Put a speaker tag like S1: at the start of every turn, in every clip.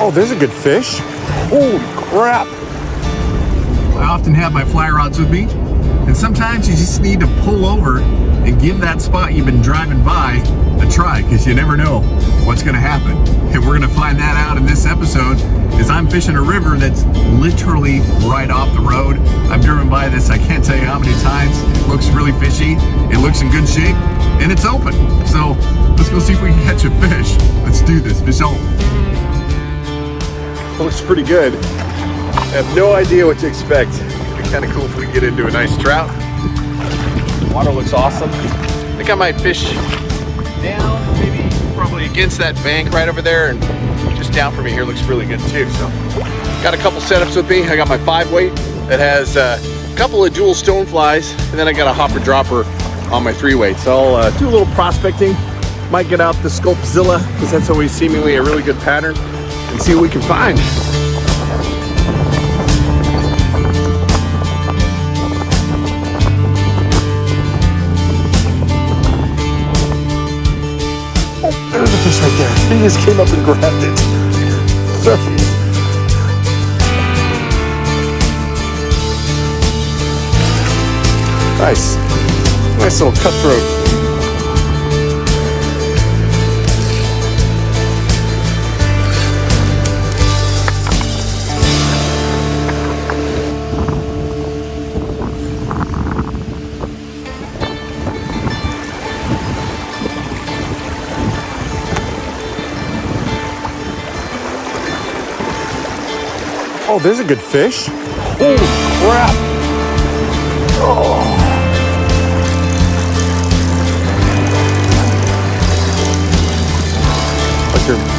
S1: Oh, there's a good fish. Holy crap.
S2: I often have my fly rods with me, and sometimes you just need to pull over and give that spot you've been driving by a try, because you never know what's going to happen. And we're going to find that out in this episode, as I'm fishing a river that's literally right off the road. I've driven by this, I can't tell you how many times. It looks really fishy, it looks in good shape, and it's open. So let's go see if we can catch a fish. Let's do this, fish on. Looks pretty good. I have no idea what to expect. It'd be kind of cool if we get into a nice trout. Water looks awesome. I think I might fish down, maybe probably against that bank right over there, and just down from me here looks really good too. So got a couple setups with me. I got my 5-weight that has a couple of dual stone flies, and then I got a hopper dropper on my 3-weight. So I'll do a little prospecting. Might get out the Sculpzilla, because that's always seemingly a really good pattern, and see what we can find.
S1: There's a fish right there. He just came up and grabbed it. Nice. Nice little cutthroat. Oh, there's a good fish. Holy crap. Oh.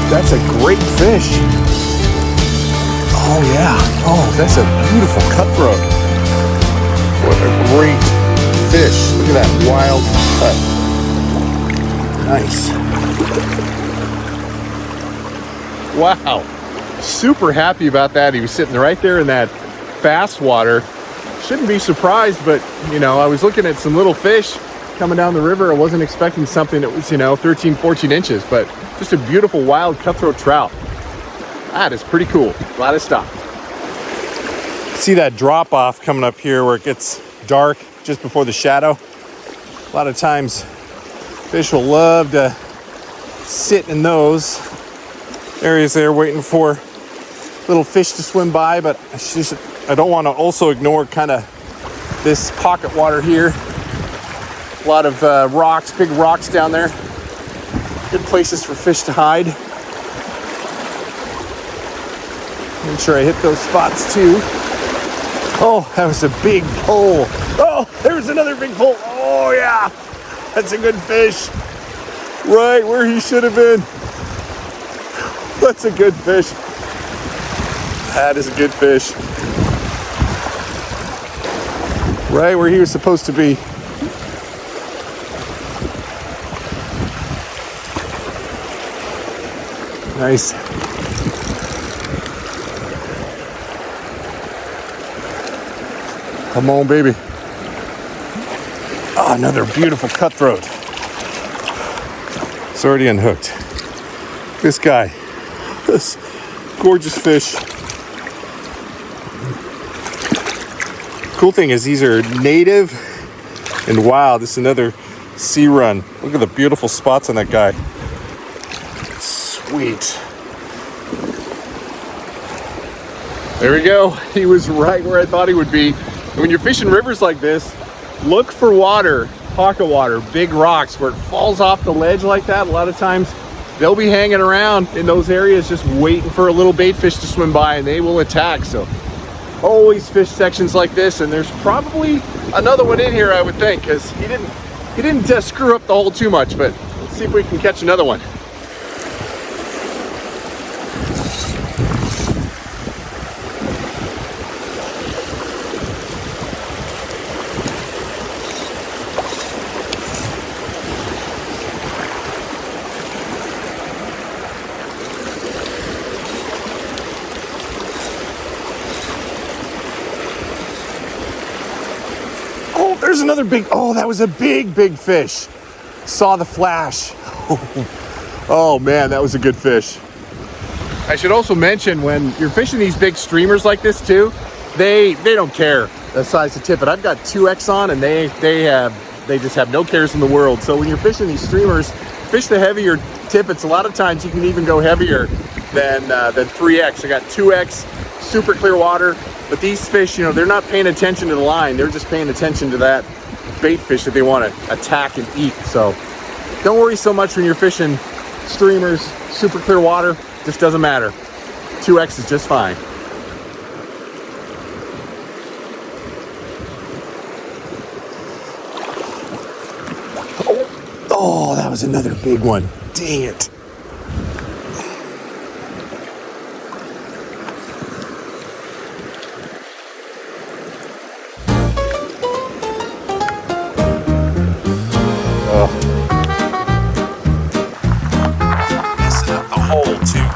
S1: That's a great fish. Oh yeah. Oh, that's a beautiful cutthroat. What a great fish. Look at that wild cut. Nice. Wow. Super happy about that. He was sitting right there in that fast water. Shouldn't be surprised, but you know, I was looking at some little fish coming down the river. I wasn't expecting something that was, 13, 14 inches, but just a beautiful wild cutthroat trout. That is pretty cool. Glad I stopped. See that drop off coming up here where it gets dark just before the shadow? A lot of times fish will love to sit in those areas there waiting for little fish to swim by, but I don't want to also ignore kind of this pocket water here. A lot of rocks, big rocks down there. Good places for fish to hide. Make sure I hit those spots too. Oh, that was a big pull. Oh, there's another big pull. Oh yeah, that's a good fish. Right where he should have been. That's a good fish. That is a good fish. Right where he was supposed to be. Nice. Come on, baby. Oh, another beautiful cutthroat. It's already unhooked. This guy. This gorgeous fish. Cool thing is these are native and wild. This is another sea run. Look at the beautiful spots on that guy. Sweet. There we go. He was right where I thought he would be. And when you're fishing rivers like this, look for water, pocket water, big rocks where it falls off the ledge like that. A lot of times they'll be hanging around in those areas just waiting for a little bait fish to swim by, and they will attack. So always fish sections like this, and there's probably another one in here, I would think, because he didn't screw up the hole too much. But let's see if we can catch another one. There's another big, oh, that was a big fish. Saw the flash. Oh man, that was a good fish. I should also mention, when you're fishing these big streamers like this too, they don't care the size of tippet. I've got 2X on, and they just have no cares in the world. So when you're fishing these streamers, fish the heavier tippets. A lot of times you can even go heavier than 3X. I got 2X, super clear water. But these fish, you know, they're not paying attention to the line. They're just paying attention to that bait fish that they want to attack and eat. So don't worry so much when you're fishing streamers, super clear water. Just doesn't matter. 2X is just fine. Oh, that was another big one. Dang it. Messing up the hole too.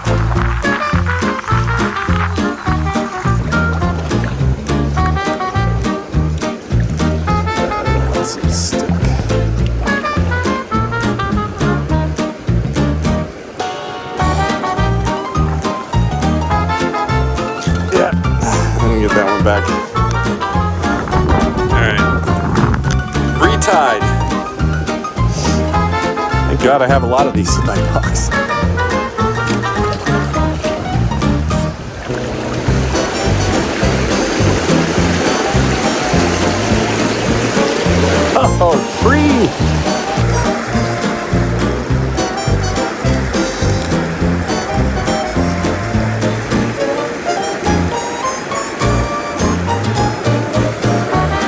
S1: Get that one back. All right, retied. Thank God I have a lot of these in my box. Oh, free!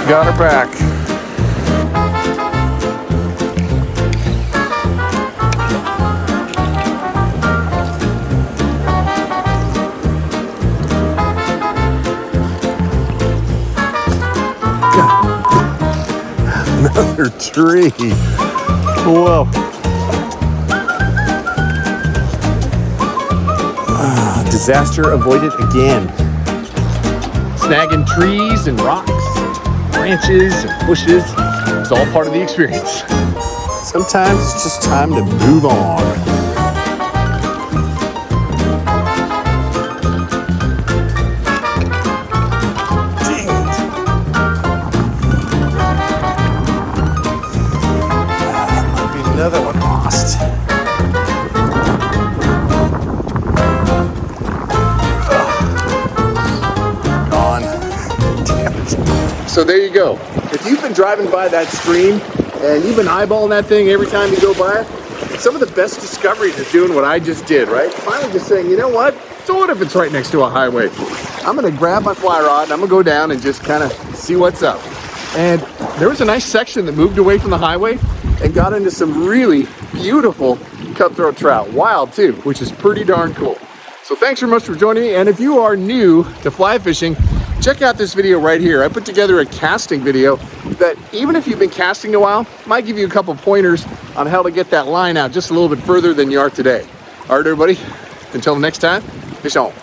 S1: Got her back. Another tree. Whoa. Disaster avoided again. Snagging trees and rocks, branches and bushes. It's all part of the experience. Sometimes it's just time to move on. Another one lost. Gone. Damn it. So there you go. If you've been driving by that stream and you've been eyeballing that thing every time you go by it, some of the best discoveries is doing what I just did, right? Finally just saying, you know what? So what if it's right next to a highway? I'm gonna grab my fly rod and I'm gonna go down and just kind of see what's up. And there was a nice section that moved away from the highway and got into some really beautiful cutthroat trout, wild too, which is pretty darn cool. So thanks very much for joining me. And if you are new to fly fishing, check out this video right here. I put together a casting video that, even if you've been casting a while, might give you a couple pointers on how to get that line out just a little bit further than you are today. All right, everybody, until next time, fish on.